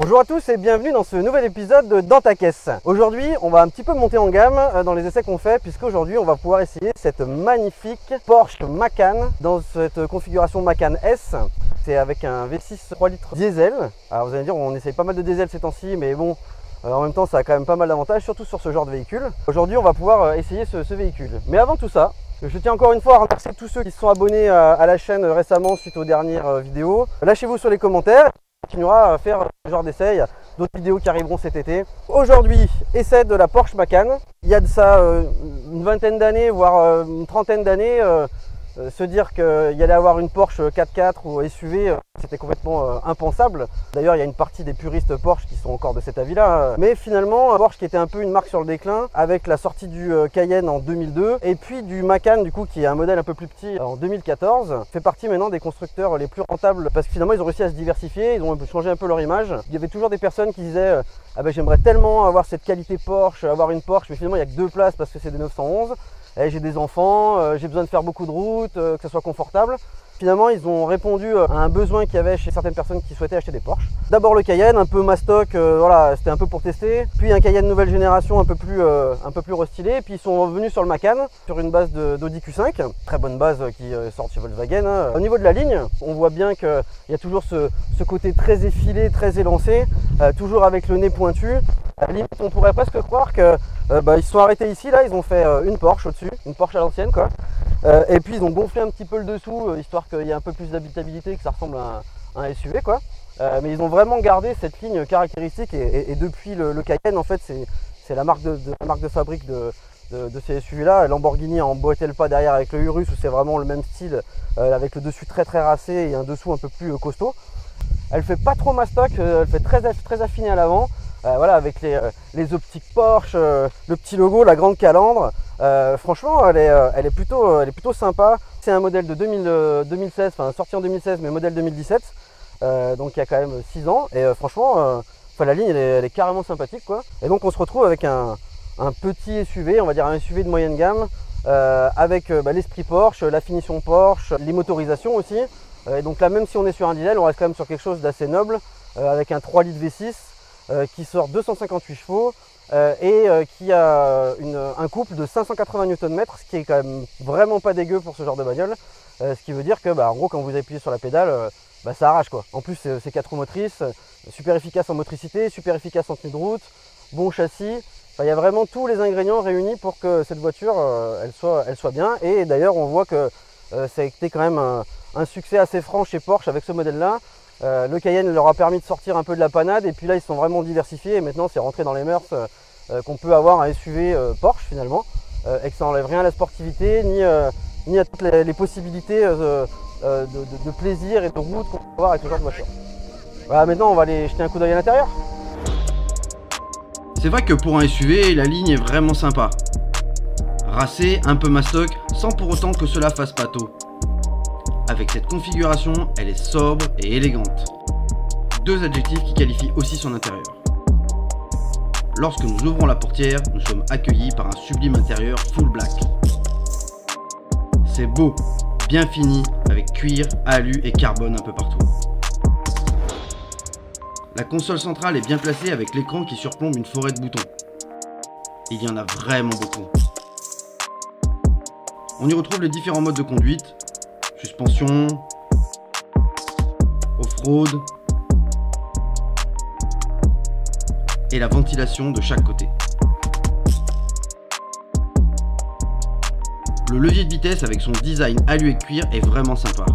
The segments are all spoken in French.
Bonjour à tous et bienvenue dans ce nouvel épisode de Dans ta caisse. Aujourd'hui, on va un petit peu monter en gamme dans les essais qu'on fait, puisqu'aujourd'hui, on va pouvoir essayer cette magnifique Porsche Macan dans cette configuration Macan S. C'est avec un V6 3 litres diesel. Alors vous allez dire, on essaye pas mal de diesel ces temps-ci, mais bon, en même temps, ça a quand même pas mal d'avantages, surtout sur ce genre de véhicule. Aujourd'hui, on va pouvoir essayer ce véhicule. Mais avant tout ça, je tiens encore une fois à remercier tous ceux qui se sont abonnés à la chaîne récemment suite aux dernières vidéos. Lâchez-vous sur les commentaires. On continuera à faire ce genre d'essai, il y a d'autres vidéos qui arriveront cet été. Aujourd'hui, essai de la Porsche Macan. Il y a de ça une vingtaine d'années, voire une trentaine d'années, se dire qu'il y allait avoir une Porsche 4x4 ou SUV, c'était complètement impensable. D'ailleurs, il y a une partie des puristes Porsche qui sont encore de cet avis-là. Mais finalement, Porsche qui était un peu une marque sur le déclin, avec la sortie du Cayenne en 2002, et puis du Macan, du coup, qui est un modèle un peu plus petit en 2014, fait partie maintenant des constructeurs les plus rentables, parce que finalement, ils ont réussi à se diversifier, ils ont changé un peu leur image. Il y avait toujours des personnes qui disaient ah ben, j'aimerais tellement avoir cette qualité Porsche, avoir une Porsche, mais finalement, il n'y a que 2 places parce que c'est des 911. J'ai des enfants, j'ai besoin de faire beaucoup de routes, que ça soit confortable. Finalement, ils ont répondu à un besoin qu'il y avait chez certaines personnes qui souhaitaient acheter des Porsche. D'abord le Cayenne, un peu mastoc, voilà, c'était un peu pour tester. Puis un Cayenne nouvelle génération, un peu plus restylé. Puis ils sont revenus sur le Macan, sur une base d'Audi Q5. Très bonne base qui sort chez Volkswagen. Au niveau de la ligne, on voit bien qu'il y a toujours ce côté très effilé, très élancé, toujours avec le nez pointu. À la limite, on pourrait presque croire que ils se sont arrêtés ici, là, ils ont fait une Porsche au-dessus, une Porsche à l'ancienne, quoi. Et puis ils ont gonflé un petit peu le dessous, histoire qu'il y ait un peu plus d'habitabilité, que ça ressemble à un SUV, quoi. Mais ils ont vraiment gardé cette ligne caractéristique et depuis le Cayenne, en fait, c'est la marque de fabrique de ces SUV-là. Lamborghini a emboîté le pas derrière avec le Urus, où c'est vraiment le même style, avec le dessus très racé et un dessous un peu plus costaud. Elle fait pas trop mastoc, elle fait très affinée à l'avant. Voilà, avec les optiques Porsche, le petit logo, la grande calandre. Franchement, elle est plutôt sympa. C'est un modèle de 2016, enfin sorti en 2016, mais modèle 2017. Donc il y a quand même 6 ans. Et franchement, la ligne elle est carrément sympathique, quoi. Et donc on se retrouve avec un petit SUV, on va dire un SUV de moyenne gamme, avec l'esprit Porsche, la finition Porsche, les motorisations aussi. Et donc là, même si on est sur un diesel, on reste quand même sur quelque chose d'assez noble, avec un 3 litres V6. Qui sort 258 chevaux et qui a un couple de 580 Nm, ce qui est quand même vraiment pas dégueu pour ce genre de bagnole. Ce qui veut dire que en gros, quand vous appuyez sur la pédale, ça arrache, quoi. En plus, c'est 4 roues motrices, super efficace en motricité, super efficace en tenue de route, bon châssis. Il y a vraiment tous les ingrédients réunis pour que cette voiture elle soit bien. Et d'ailleurs, on voit que ça a été quand même un succès assez franc chez Porsche avec ce modèle-là. Le Cayenne leur a permis de sortir un peu de la panade et puis là ils sont vraiment diversifiés et maintenant c'est rentré dans les mœurs qu'on peut avoir un SUV Porsche finalement et que ça n'enlève rien à la sportivité ni à toutes les possibilités de plaisir et de route qu'on peut avoir avec ce genre de voiture. Voilà, maintenant on va aller jeter un coup d'œil à l'intérieur. C'est vrai que pour un SUV la ligne est vraiment sympa. Racée, un peu mastoc, sans pour autant que cela fasse pâteau. Avec cette configuration, elle est sobre et élégante. 2 adjectifs qui qualifient aussi son intérieur. Lorsque nous ouvrons la portière, nous sommes accueillis par un sublime intérieur full black. C'est beau, bien fini, avec cuir, alu et carbone un peu partout. La console centrale est bien placée avec l'écran qui surplombe une forêt de boutons. Il y en a vraiment beaucoup. On y retrouve les différents modes de conduite. Suspension, off-road et la ventilation de chaque côté. Le levier de vitesse avec son design alu et cuir est vraiment sympa.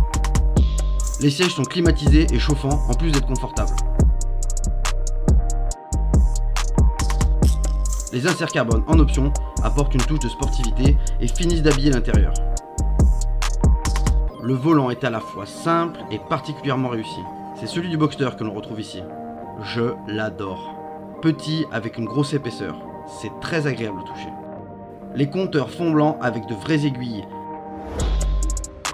Les sièges sont climatisés et chauffants en plus d'être confortables. Les inserts carbone en option apportent une touche de sportivité et finissent d'habiller l'intérieur. Le volant est à la fois simple et particulièrement réussi. C'est celui du Boxster que l'on retrouve ici. Je l'adore. Petit avec une grosse épaisseur. C'est très agréable au toucher. Les compteurs fond blanc avec de vraies aiguilles.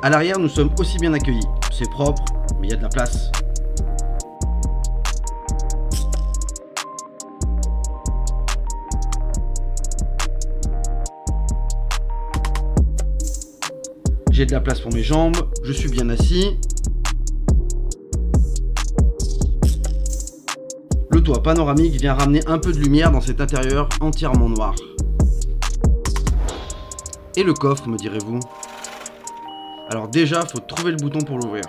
À l'arrière, nous sommes aussi bien accueillis. C'est propre, mais il y a de la place. J'ai de la place pour mes jambes, je suis bien assis. toit panoramique vient ramener un peu de lumière dans cet intérieur entièrement noir. Et le coffre, me direz-vous? Alors déjà, faut trouver le bouton pour l'ouvrir.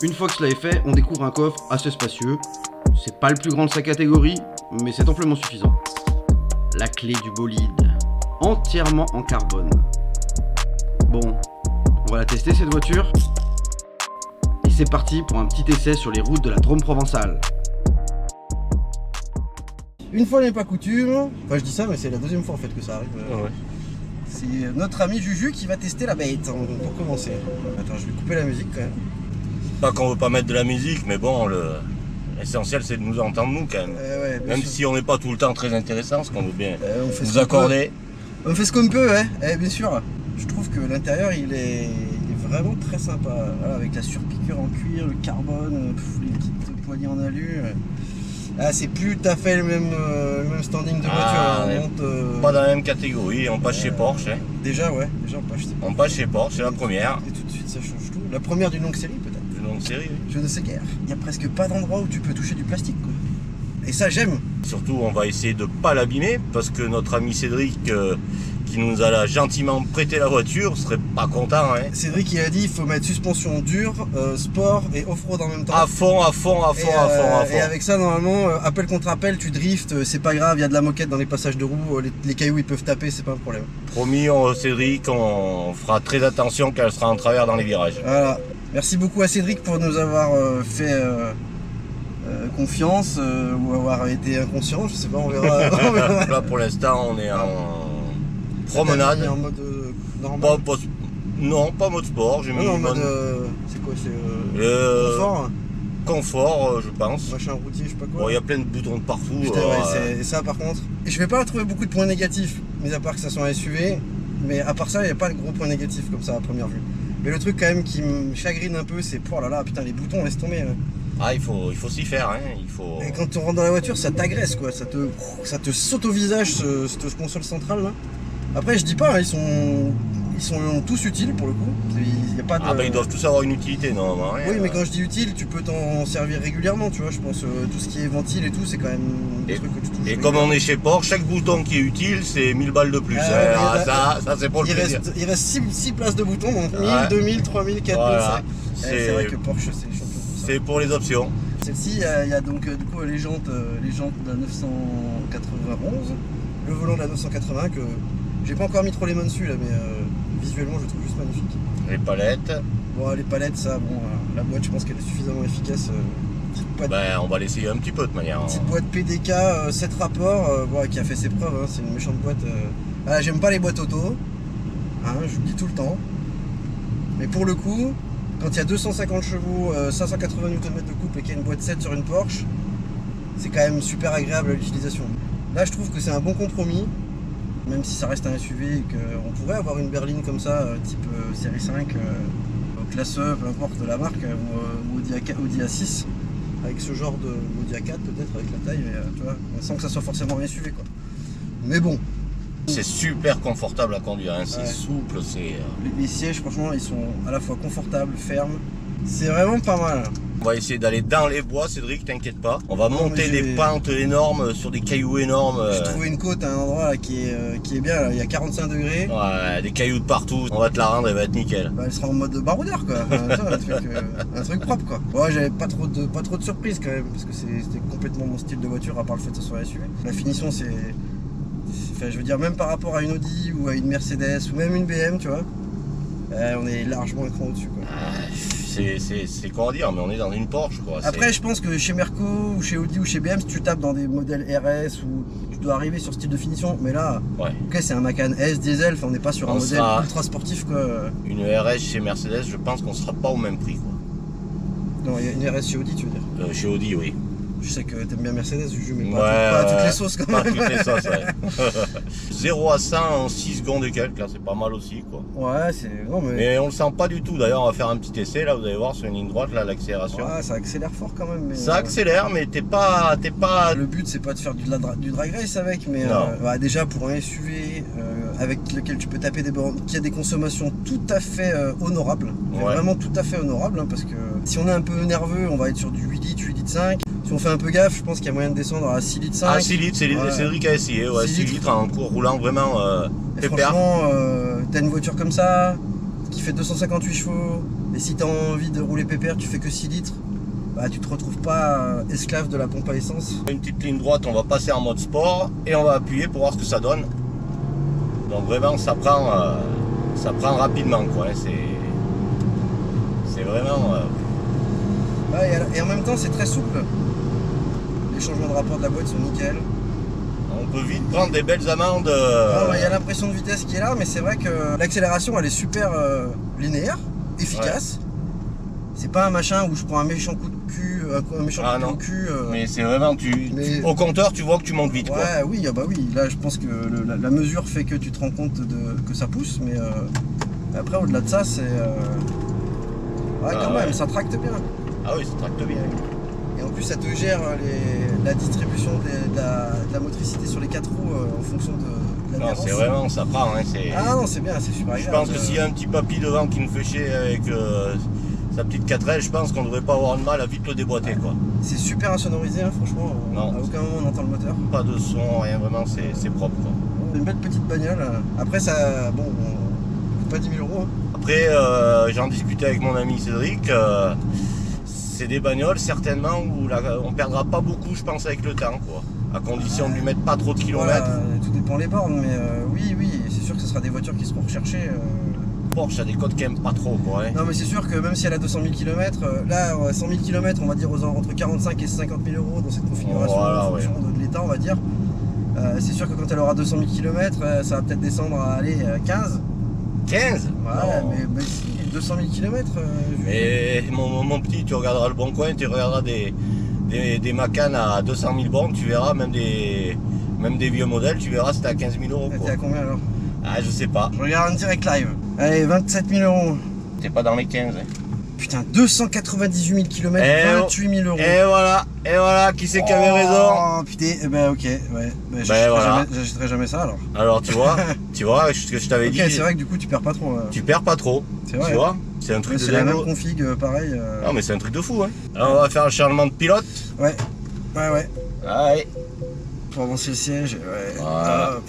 Une fois que cela est fait, on découvre un coffre assez spacieux. C'est pas le plus grand de sa catégorie, mais c'est amplement suffisant. La clé du bolide, entièrement en carbone. Bon, on va la tester cette voiture. Et c'est parti pour un petit essai sur les routes de la Drôme provençale. Une fois n'est pas coutume, enfin je dis ça mais c'est la deuxième fois en fait que ça arrive. Ouais. C'est notre ami Juju qui va tester la bête pour commencer. Attends, je vais couper la musique quand même. Pas qu'on veut pas mettre de la musique, mais bon, l'essentiel c'est de nous entendre nous quand même. Ouais, Même si on n'est pas tout le temps très intéressant, ce qu'on veut bien on fait nous accorder. On fait ce qu'on peut, ouais. Bien sûr. Je trouve que l'intérieur il est vraiment très sympa. Voilà, avec la surpiqûre en cuir, le carbone, les petites poignées en alu. Ah, c'est plus tout à fait le même standing de voiture. Pas dans la même catégorie, on passe chez Porsche. Hein. Déjà, ouais, on passe chez Porsche, c'est la première. Et tout de suite, ça change tout. La première d'une longue série, peut-être. Une longue série, oui. Je ne sais guère. Il n'y a presque pas d'endroit où tu peux toucher du plastique, quoi. Et ça, j'aime. Surtout, on va essayer de ne pas l'abîmer, parce que notre ami Cédric, qui nous a gentiment prêté la voiture, serait pas content. Hein. Cédric, il a dit qu'il faut mettre suspension dure, sport et off-road en même temps. À fond. Et avec ça, normalement, appel contre appel, tu driftes, c'est pas grave, il y a de la moquette dans les passages de roues, les cailloux ils peuvent taper, c'est pas un problème. Promis, Cédric, on fera très attention qu'elle sera en travers dans les virages. Voilà. Merci beaucoup à Cédric pour nous avoir fait confiance ou avoir été inconscient, je sais pas, on verra. Là pour l'instant on est en promenade. En mode normal. Non, pas mode sport, j'ai mis en mode c'est quoi, c'est confort. Confort, je pense. Machin routier, je sais pas quoi. Bon, il y a plein de boutons de partout. Putain, ouais, c'est ça par contre. Et je vais pas trouver beaucoup de points négatifs, mis à part que ça soit un SUV. Mais à part ça, il n'y a pas de gros points négatifs comme ça à première vue. Mais le truc quand même qui me chagrine un peu, c'est oh là là, putain, les boutons, laisse tomber. Hein. Ah, il faut s'y faire, hein. Et quand on rentre dans la voiture, ça t'agresse, quoi. Ça te saute au visage, cette console centrale là. Après, je dis pas, hein, ils sont tous utiles pour le coup. Y a pas de... Ah, bah ils doivent tous avoir une utilité, non? Hein, oui, mais quand je dis utile, tu peux t'en servir régulièrement, tu vois. Je pense tout ce qui est ventile et tout, c'est quand même des trucs que tu touches. Et comme on est chez Porsche, chaque bouton qui est utile, c'est 1000 balles de plus. Ça c'est pour le plaisir. Il reste 6 places de boutons, donc 1000, 2000, 3000, 4000. Voilà. C'est vrai que Porsche, c'est champion. C'est pour les options. Celle-ci, il y a donc du coup les jantes de la 991, le volant de la 980 que j'ai pas encore mis trop les mains dessus là, mais visuellement je le trouve juste magnifique. Les palettes. Bon, les palettes, ça, bon, la boîte, je pense qu'elle est suffisamment efficace. On va l'essayer un petit peu de manière. Petite boîte PDK, 7 rapports, qui a fait ses preuves, hein, c'est une méchante boîte. J'aime pas les boîtes auto, hein, je le dis tout le temps. Mais pour le coup, quand il y a 250 chevaux, 580 Nm de couple et qu'il y a une boîte 7 sur une Porsche, c'est quand même super agréable à l'utilisation. Là, je trouve que c'est un bon compromis, même si ça reste un SUV et qu'on pourrait avoir une berline comme ça, type série 5, classe E, peu importe la marque, ou Audi A6, avec ce genre de Audi A4 peut-être, avec la taille, mais, tu vois, sans que ça soit forcément un SUV, quoi. Mais bon. C'est super confortable à conduire, hein. C'est souple, c'est... Les sièges, franchement, ils sont à la fois confortables, fermes. C'est vraiment pas mal. On va essayer d'aller dans les bois, Cédric, t'inquiète pas. On va monter des pentes énormes sur des cailloux énormes. J'ai trouvé une côte à un endroit là, qui est bien, là. Il y a 45 degrés. Ouais, des cailloux de partout. On va te la rendre, elle va être nickel. Elle sera en mode baroudeur, quoi. un truc propre, quoi. Ouais, j'avais pas trop de surprises quand même, parce que c'était complètement mon style de voiture, à part le fait que ça soit SUV. La finition, c'est... Enfin, je veux dire, même par rapport à une Audi ou à une Mercedes ou même une BM, tu vois, on est largement un cran au-dessus, quoi. C'est quoi à dire, mais on est dans une Porsche, quoi. Après, je pense que chez Merco ou chez Audi ou chez BM, si tu tapes dans des modèles RS ou tu dois arriver sur ce type de finition, mais là, ok, c'est un Macan S diesel, on n'est pas sur un modèle ultra sportif, quoi. Une RS chez Mercedes, je pense qu'on sera pas au même prix, quoi. Non, il y a une RS chez Audi, tu veux dire? Chez Audi, oui. Je sais que t'aimes bien Mercedes, Juju, mais pas toutes les sauces quand même. Pas toutes les sauces, ouais. 0 à 100 en 6 secondes et quelques, là, c'est pas mal aussi, quoi. Ouais, c'est... Non, mais on le sent pas du tout. D'ailleurs, on va faire un petit essai, là, vous allez voir, sur une ligne droite, là, l'accélération. Ouais, ça accélère fort quand même. Mais, ça accélère, mais t'es pas... Le but, c'est pas de faire du drag race avec, mais déjà, pour un SUV avec lequel tu peux taper des bornes, qui a des consommations tout à fait honorables, vraiment tout à fait honorables, hein, parce que si on est un peu nerveux, on va être sur du 8 litres, 8 litres 5. Si on fait un peu gaffe, je pense qu'il y a moyen de descendre à 6 litres 5. Ah 6 litres, c'est Cédric a essayé, ouais, 6 litres en roulant vraiment pépère. Franchement, t'as une voiture comme ça, qui fait 258 chevaux, et si t'as envie de rouler pépère, tu fais que 6 litres, bah tu te retrouves pas esclave de la pompe à essence. Une petite ligne droite, on va passer en mode sport, et on va appuyer pour voir ce que ça donne. Donc vraiment, ça prend rapidement, quoi, hein, c'est vraiment... Ouais, et en même temps, c'est très souple. Les changements de rapport de la boîte sont nickel. On peut vite prendre des belles amendes. Il y a l'impression de vitesse qui est là, mais c'est vrai que l'accélération elle est super linéaire, efficace. Ouais. C'est pas un machin où je prends un méchant coup de cul, un méchant coup de cul. Mais c'est vraiment, au compteur, tu vois que tu montes vite. Ouais, quoi. Oui, bah oui. Là, je pense que la mesure fait que tu te rends compte que ça pousse, mais après, au-delà de ça, c'est. Quand même, ça tracte bien. Ah oui, ça tracte bien. Et en plus, ça te gère la distribution de la motricité sur les 4 roues en fonction de la Non, c'est vraiment, ça prend. Hein, ah non, c'est bien, c'est super agréable. Je pense que s'il y a un petit papy devant qui nous fait chier avec sa petite 4L, je pense qu'on ne devrait pas avoir de mal à vite le déboîter. Quoi. C'est super insonorisé, hein, franchement. Non. À aucun moment on entend le moteur. Pas de son, rien, vraiment, c'est propre. Quoi. Une belle petite bagnole. Après, ça. Bon, coûte pas 10 000 euros. Hein. Après, j'en discutais avec mon ami Cédric. C'est des bagnoles certainement où on perdra pas beaucoup, je pense, avec le temps, quoi. À condition de lui mettre pas trop de kilomètres. Voilà, tout dépend les bornes, mais oui, c'est sûr que ce sera des voitures qui seront recherchées. Porsche a des codes quand même pas trop, quoi. Hein. Non, mais c'est sûr que même si elle a 200 000 km, là, 100 000 km, on va dire entre 45 et 50 000 euros dans cette configuration, en fonction de l'état, on va dire. C'est sûr que quand elle aura 200 000 km, ça va peut-être descendre à aller 15. 15 Ouais, mais si, 200 000 km. Mais mon petit, tu regarderas le Bon Coin, tu regarderas des Macan à 200 000 bornes, tu verras, même des vieux modèles, tu verras, c'était à 15 000 euros. T'es à combien alors? Ah, je sais pas. Je regarde en direct live. Allez, 27 000 euros. T'es pas dans les 15. Hein. Putain, 298 000 km, 28 000 euros. Et voilà, qui c'est qui avait raison? Oh putain, ben ok, ouais. J'achèterai jamais ça alors. Alors tu vois, ce que je t'avais dit. C'est vrai que du coup tu perds pas trop. Tu perds pas trop. C'est vrai. Tu vois, c'est un truc de dingue. C'est la même config, pareil. Non mais c'est un truc de fou. Hein. Alors on va faire un changement de pilote. Ouais. Allez. Pour avancer le siège, ouais. Voilà. Hop.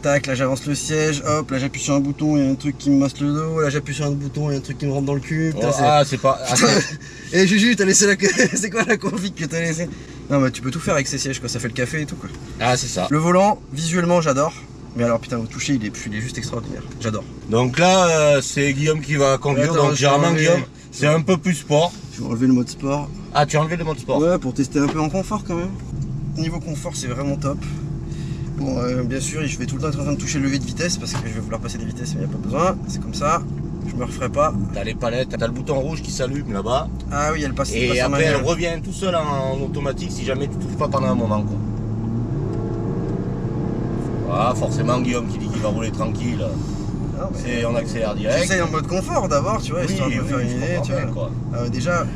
Tac, là j'avance le siège, hop, là j'appuie sur un bouton, il y a un truc qui me masse le dos, là j'appuie sur un bouton, il y a un truc qui me rentre dans le cul. Putain, c'est pas... Et Juju, t'as laissé c'est quoi la config que t'as laissé? Non mais tu peux tout faire avec ces sièges, quoi, ça fait le café et tout, quoi. Ah, c'est ça. Le volant, visuellement j'adore, mais alors putain, au toucher il est juste extraordinaire, j'adore. Donc là, c'est Guillaume qui va conduire, donc généralement Guillaume, c'est un peu plus sport. Je vais enlever le mode sport. Ah, tu as enlevé le mode sport? Ouais, pour tester un peu en confort quand même. Niveau confort, c'est vraiment top. Bon, bien sûr, je vais tout le temps être en train de toucher le levier de vitesse parce que je vais vouloir passer des vitesses, mais il n'y a pas besoin. C'est comme ça, je me referai pas. T'as les palettes, t'as le bouton rouge qui s'allume là-bas. Ah oui, elle passe. Et après, elle revient tout seul en automatique si jamais tu touches pas pendant un moment, quoi. Voilà, forcément, Guillaume qui dit qu'il va rouler tranquille. On accélère direct. J'essaye en mode confort d'abord, tu vois, histoire de me faire une idée, tu vois. Déjà.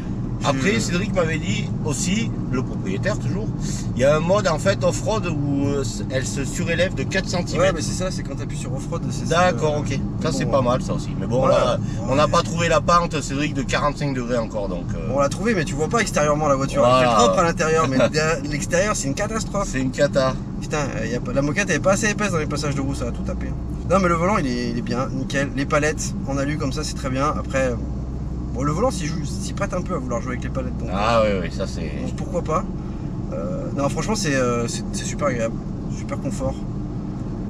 Après, Cédric m'avait dit aussi, le propriétaire toujours, il y a un mode en fait off-road où elle se surélève de 4 cm. Ouais, mais c'est ça, c'est quand tu appuies sur off-road. D'accord, ok. Ça, c'est pas mal, ça aussi. Mais bon, voilà. On n'a pas trouvé la pente, Cédric, de 45 degrés encore. Donc, On l'a trouvé, mais tu vois pas extérieurement la voiture. Elle est propre à l'intérieur, mais l'extérieur, c'est une catastrophe. C'est une cata. Putain, la moquette elle est pas assez épaisse dans les passages de roue, ça va tout taper. Non, mais le volant, il est bien, nickel. Les palettes en alu comme ça, c'est très bien. Après. Bon, le volant s'y prête un peu à vouloir jouer avec les palettes. Donc, ah oui, ça c'est... Donc pourquoi pas. Non, franchement, c'est super agréable, super confort.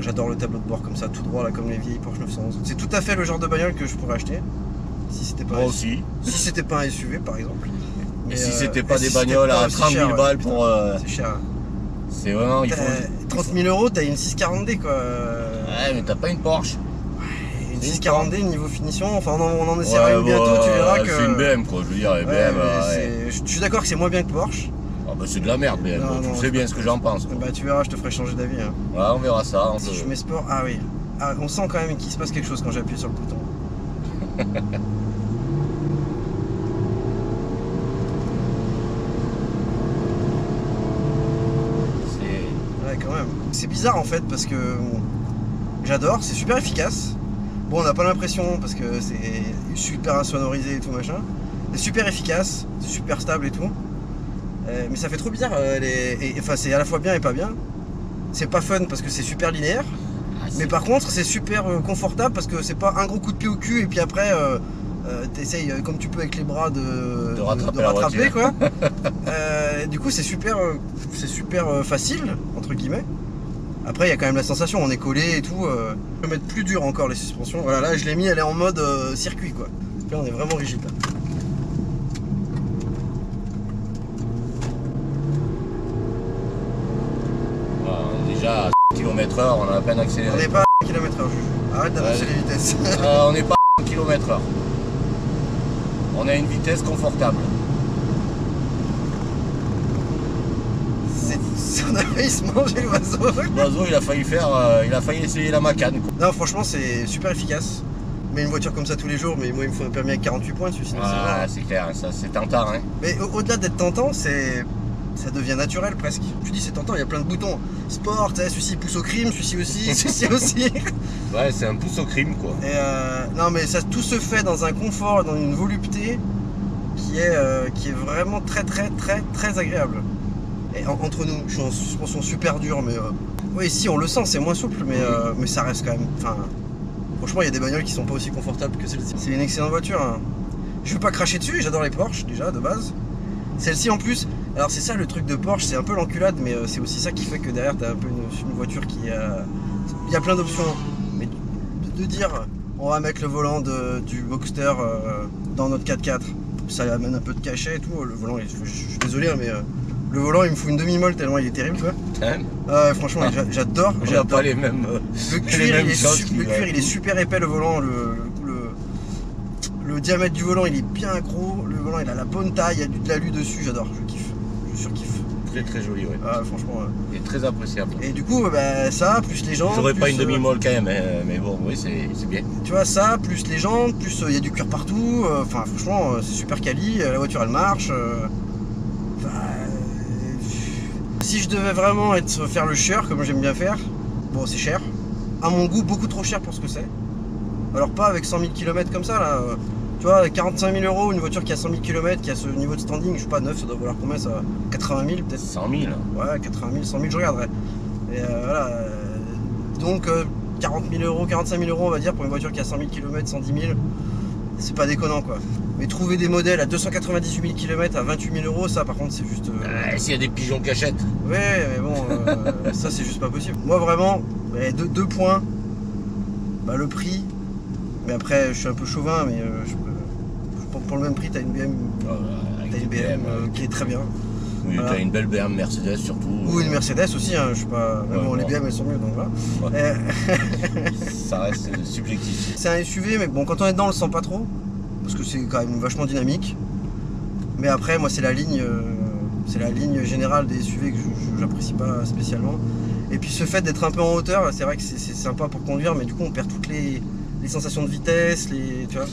J'adore le tableau de bord comme ça, tout droit, là, comme les vieilles Porsche 911. C'est tout à fait le genre de bagnole que je pourrais acheter. Si c'était pas Moi aussi. Si c'était pas un SUV, par exemple. Mais si c'était pas des bagnoles à 30 000 balles pour... C'est cher. C'est vraiment... Il faut... 30 000 euros, t'as une 640D, quoi. Ouais, mais t'as pas une Porsche. 640D niveau finition, enfin on en essaiera une bientôt, tu verras que... C'est une BM quoi, je veux dire, BM... Je suis d'accord que c'est moins bien que Porsche. Ah bah c'est de la merde BM, tu sais bien ce que j'en pense. Bah tu verras, je te ferai changer d'avis. Hein. Ouais, on verra ça. Si je mets sport, ah oui. Ah, on sent quand même qu'il se passe quelque chose quand j'appuie sur le bouton. Ouais quand même. C'est bizarre en fait parce que... J'adore, c'est super efficace. Bon, on n'a pas l'impression parce que c'est super insonorisé et tout machin. C'est super efficace, c'est super stable et tout. Mais ça fait trop bizarre. Enfin, c'est à la fois bien et pas bien. C'est pas fun parce que c'est super linéaire. Mais par contre, c'est super confortable parce que c'est pas un gros coup de pied au cul et puis après, t'essayes comme tu peux avec les bras de rattraper quoi. Du coup, c'est super facile entre guillemets. Après, il y a quand même la sensation, on est collé et tout. Je peux mettre plus dur encore les suspensions. Voilà, là, je l'ai mis, elle est en mode circuit quoi. Là, on est vraiment rigide. Là. Déjà à km/h, on a à peine accéléré. On n'est pas à km/h, juge. Arrête d'avancer les vitesses. On n'est pas à km/h. On a une vitesse confortable. On a failli se manger l'oiseau. L'oiseau, il a failli essayer la Macan. Non, franchement, c'est super efficace. Mais une voiture comme ça tous les jours, mais moi, il me faut un permis avec 48 points dessus. Sinon c'est clair, ça c'est tentant. Hein. Mais au-delà d'être tentant, ça devient naturel presque. Tu dis c'est tentant, il y a plein de boutons. Sport, celui-ci pousse au crime, celui-ci aussi, celui-ci aussi. Ouais, c'est un pouce au crime quoi. Et non mais ça tout se fait dans un confort, dans une volupté qui est vraiment très agréable. Et entre nous, je suis en suspension super dure, mais oui si on le sent, c'est moins souple, mais ça reste quand même. Enfin, franchement il y a des bagnoles qui sont pas aussi confortables que celle-ci. C'est une excellente voiture. Hein. Je veux pas cracher dessus, j'adore les Porsche déjà de base. Celle-ci en plus, alors c'est ça le truc de Porsche, c'est un peu l'enculade, mais c'est aussi ça qui fait que derrière t'as un peu une voiture qui il y a plein d'options. Mais de dire on va mettre le volant du Boxster dans notre 4x4, ça amène un peu de cachet et tout. Le volant, je suis désolé, hein, mais le volant il me fout une demi-molle tellement il est terrible quoi. Franchement j'adore. On n'a pas les mêmes. Le cuir, il est super épais, le volant, le diamètre du volant il est bien gros, le volant il a la bonne taille, il y a de l'alu dessus, j'adore, je kiffe, je surkiffe. Très joli, ouais. Franchement. Et très appréciable. Et du coup, ça, plus les jantes. J'aurais pas une demi-molle quand même, mais bon, oui, c'est bien. Tu vois, ça, plus les jantes, plus il y a du cuir partout. Enfin, franchement, c'est super quali, la voiture elle marche. Si je devais vraiment faire le chieur, comme j'aime bien faire, bon, c'est cher. À mon goût, beaucoup trop cher pour ce que c'est. Alors, pas avec 100 000 km comme ça, là. Tu vois, 45 000 €, une voiture qui a 100 000 km, qui a ce niveau de standing, je sais pas, neuf, ça doit valoir combien ça? 80 000 peut-être? 100 000. Ouais, 80 000, 100 000, je regarderai. Et voilà. Donc, 40 000 €, 45 000 € on va dire, pour une voiture qui a 100 000 km, 110 000, c'est pas déconnant quoi. Mais trouver des modèles à 298 000 km à 28 000 €, ça par contre, c'est juste. S'il y a des pigeons cachettes. Ouais, mais bon, ça c'est juste pas possible. Moi vraiment, deux points, le prix. Mais après, je suis un peu chauvin, mais pour le même prix, t'as une BM, qui est très bien. Oui, voilà. T'as une belle BM Mercedes surtout. Ou une Mercedes aussi, hein, je sais pas. Mais bon, les BM elles sont mieux, donc voilà. Ouais. Ça reste subjectif. C'est un SUV, mais bon, quand on est dedans, on le sent pas trop. Parce que c'est quand même vachement dynamique. Mais après, moi, c'est la ligne générale des SUV que j'apprécie pas spécialement. Et puis ce fait d'être un peu en hauteur, c'est vrai que c'est sympa pour conduire, mais du coup, on perd toutes les sensations de vitesse, tu vois.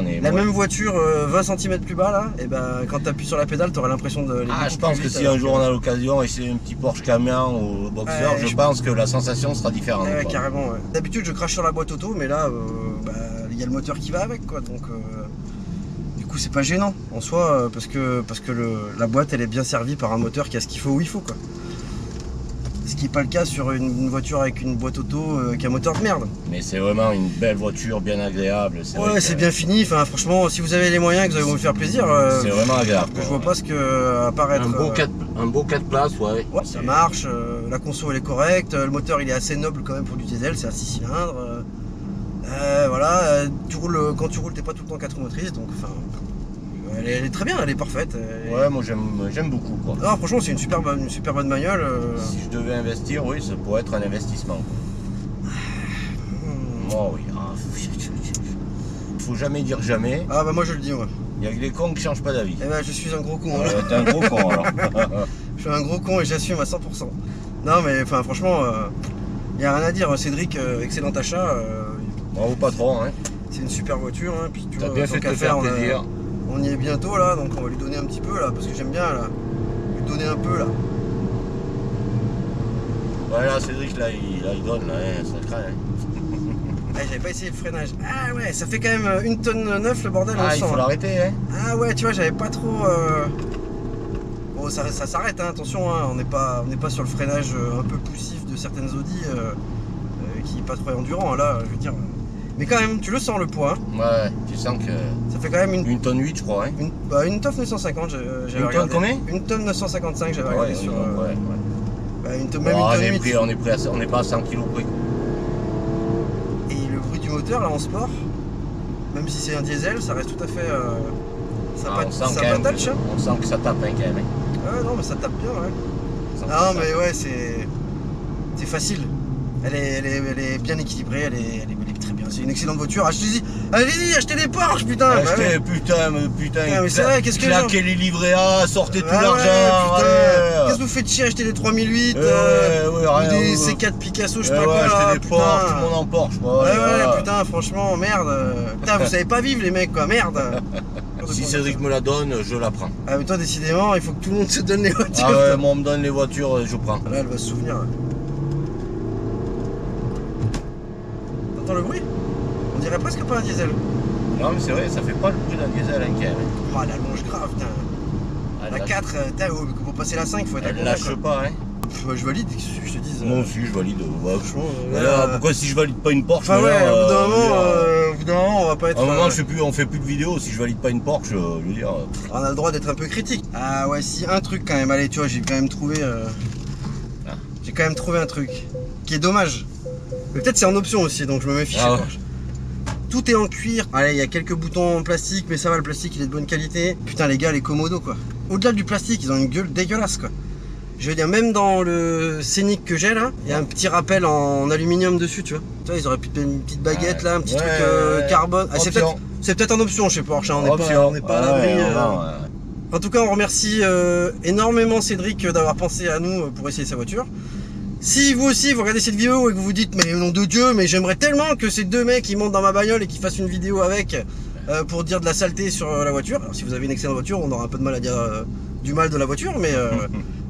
Même voiture 20 cm plus bas là, et quand tu appuies sur la pédale, tu auras l'impression de. Je pense que si un jour on a l'occasion et c'est un petit Porsche Cayman ou Boxer, je pense que la sensation sera différente. Ouais, carrément. Ouais. D'habitude, je crache sur la boîte auto, mais là, il y a le moteur qui va avec quoi, donc. Du coup, c'est pas gênant en soi, parce que la boîte elle est bien servie par un moteur qui a ce qu'il faut où il faut quoi. Ce qui n'est pas le cas sur une voiture avec une boîte auto qui a un moteur de merde. Mais c'est vraiment une belle voiture, bien agréable. Ouais, c'est bien fini. Enfin, franchement, si vous avez les moyens, que vous allez vous faire plaisir. C'est vraiment agréable. Je vois pas ce que apparaître. Un beau 4 places, ouais. Ouais, ça marche. La conso elle est correcte. Le moteur il est assez noble quand même pour du diesel. C'est à 6 cylindres. Voilà. Quand tu roules, t'es pas tout le temps 4 motrices, donc enfin. Elle est très bien, elle est parfaite. Ouais, moi j'aime beaucoup quoi. Non, franchement, c'est une super bonne bagnole. Si je devais investir, oui, ça pourrait être un investissement. Moi, oui. Faut jamais dire jamais. Ah, moi je le dis, moi. Il y a que les cons qui changent pas d'avis. Je suis un gros con. T'es un gros con alors. Je suis un gros con et j'assume à 100%. Non, mais enfin, franchement, il n'y a rien à dire. Cédric, excellent achat. Bravo patron. Hein. C'est une super voiture. Hein. Puis tu vois, bien fait de te faire plaisir. On y est bientôt là, donc on va lui donner un petit peu là, parce que j'aime bien là, lui donner un peu là. Voilà, Cédric là, il donne là, ça craint. J'avais pas essayé le freinage. Ah ouais, ça fait quand même 1,9 tonne le bordel. Il faut l'arrêter hein. Ah ouais, tu vois, j'avais pas trop. Bon, bon, ça s'arrête, hein, attention, hein, on n'est pas sur le freinage un peu poussif de certaines Audi qui n'est pas trop endurant, hein, là, je veux dire. Mais quand même, tu le sens le poids. Hein. Ouais, tu sens que. Ça fait quand même une tonne 8, je crois. Hein. Une TOF 950, j'avais regardé. Une tonne combien? Une tonne 955, j'avais regardé sur. Ouais. Bah, une tonne, bon, même une tonne 8. On n'est pas à 100 kg près. Et le bruit du moteur, là, en sport, même si c'est un diesel, ça reste tout à fait. Ça touch, hein. On sent que ça tape, hein, quand même. Hein. Ouais, non, mais ça tape bien, ouais. Non, mais ouais, c'est facile. Elle est bien équilibrée, elle est très bien. C'est une excellente voiture. Allez-y, achetez des Porsche, putain. Achetez, putain. Mais c'est vrai, qu'est-ce que claquez les livrets A, sortez tout l'argent. Qu'est-ce que vous faites chier, acheter des 3008 rien, des C4 Picasso, je sais pas quoi. Acheter des Porsche, tout le monde en Porsche. Ouais, putain, franchement, merde. Putain, vous savez pas vivre, les mecs, quoi, merde. Si Cédric me la donne, je la prends. Ah, mais toi, décidément, il faut que tout le monde se donne les voitures. Ah ouais, moi, on me donne les voitures, je prends. Là, elle va se souvenir. T'entends le bruit? On dirait presque pas un diesel. Non, mais c'est vrai, ça fait pas le bruit d'un diesel, hein, quand même. Oh, la longe grave, putain. La 4, pour passer la 5, il faut être à elle lâche pas, hein. Je valide, je te dis. Moi aussi, je valide. Franchement. Pourquoi si je valide pas une Porsche? Enfin, ouais, au bout d'un moment, on va pas être. À un moment, on fait plus de vidéos. Si je valide pas une Porsche, je veux dire. On a le droit d'être un peu critique. Ah, ouais, si, un truc quand même. Allez, tu vois, j'ai quand même trouvé. J'ai quand même trouvé un truc qui est dommage. Mais peut-être c'est en option aussi, donc je me méfie chez Porsche. Tout est en cuir. Allez, il y a quelques boutons en plastique, mais ça va, le plastique il est de bonne qualité. Putain, les gars, les Komodo quoi. Au-delà du plastique, ils ont une gueule dégueulasse quoi. Je veux dire, même dans le Scénic que j'ai là, il y a un petit rappel en aluminium dessus, tu vois. Tu vois, ils auraient pu te mettre une petite baguette là, un petit truc carbone. Ah, c'est peut-être en option chez Porsche, hein. On n'est pas à l'abri. En tout cas, on remercie énormément Cédric d'avoir pensé à nous pour essayer sa voiture. Si vous aussi vous regardez cette vidéo et que vous vous dites mais nom de Dieu, mais j'aimerais tellement que ces deux mecs ils montent dans ma bagnole et qu'ils fassent une vidéo avec pour dire de la saleté sur la voiture. Alors si vous avez une excellente voiture, on aura un peu de mal à dire du mal de la voiture,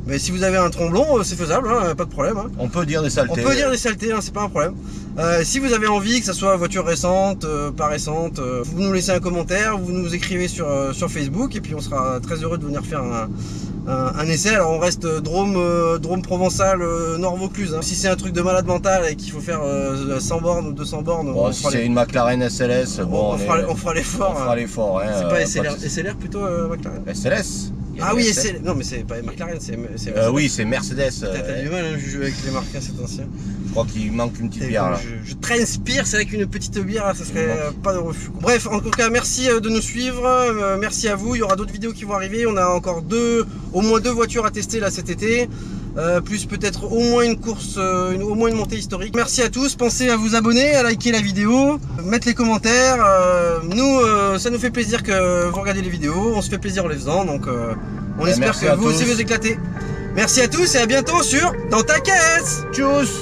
mais si vous avez un tromblon, c'est faisable, hein, pas de problème. Hein. On peut dire des saletés. On peut dire des saletés, hein, c'est pas un problème. Si vous avez envie que ça soit voiture récente, pas récente, vous nous laissez un commentaire, vous nous écrivez sur Facebook et puis on sera très heureux de venir faire un essai. Alors on reste Drôme Provençal, Nord Vaucluse. Hein. Si c'est un truc de malade mental et qu'il faut faire 100 bornes ou 200 bornes, bon, si c'est une McLaren SLS, bon, on fera l'effort. On fera l'effort. Hein, c'est pas SLR plutôt McLaren. SLS. Ah oui, non mais c'est pas McLaren, c'est oui, c'est Mercedes. T'as du mal, hein, je joue avec les marques, c'est ancien. Je crois qu'il manque une petite bière là. Je transpire, c'est vrai qu'une petite bière, là, ça serait pas de refus. Bref, en tout cas, merci de nous suivre, merci à vous. Il y aura d'autres vidéos qui vont arriver. On a encore au moins deux voitures à tester là cet été. Plus peut-être au moins une course, au moins une montée historique. Merci à tous, pensez à vous abonner, à liker la vidéo, mettre les commentaires. Nous, ça nous fait plaisir que vous regardez les vidéos, on se fait plaisir en les faisant, donc on espère que vous aussi vous éclatez. Merci à tous et à bientôt sur Dans ta caisse. Tchuss.